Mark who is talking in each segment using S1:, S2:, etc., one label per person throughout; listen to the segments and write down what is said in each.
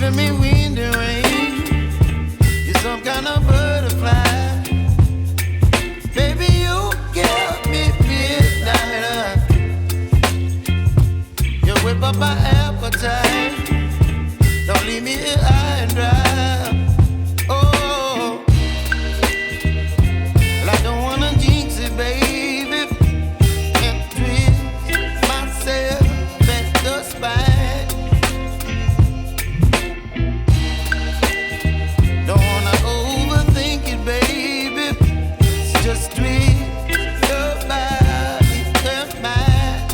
S1: giving me wind and rain. You're some kind of butterfly. Baby, you give me midnight. You whip up my appetite. Don't leave me here high and dry. Oh, well, I don't wanna jinx it, baby, and twist myself at the spine. Don't wanna overthink it, baby. It's just twist your body and mine.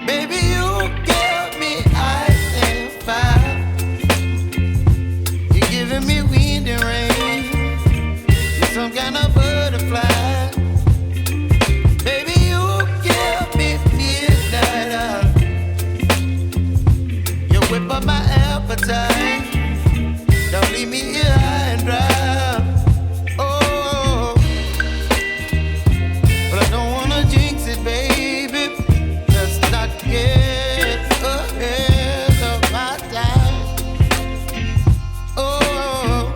S1: Baby, you give me ice and fire. You're giving me wind and rain. You're some kind of butterfly. Baby, you give me midnight. You whip up my appetite. Don't leave me here high and dry. Oh, but I don't wanna jinx it, baby. Let's not get ahead of my time. Oh,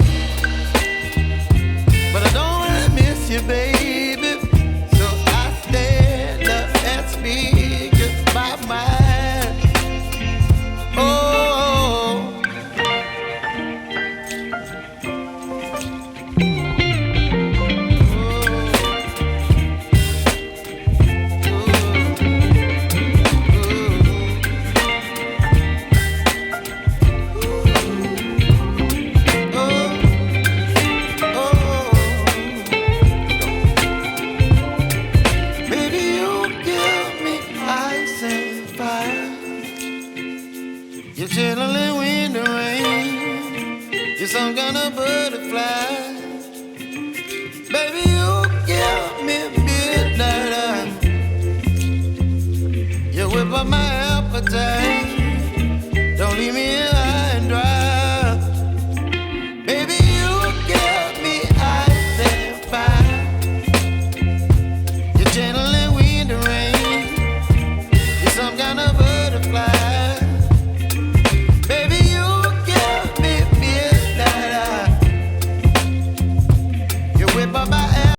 S1: but I don't wanna miss you, baby. So I stand up and speak just my mind. Oh. Baby, you give me ice and fire. You're chilling wind and rain. You're some kind of butterfly. Baby, you give me midnight. You whip up my appetite.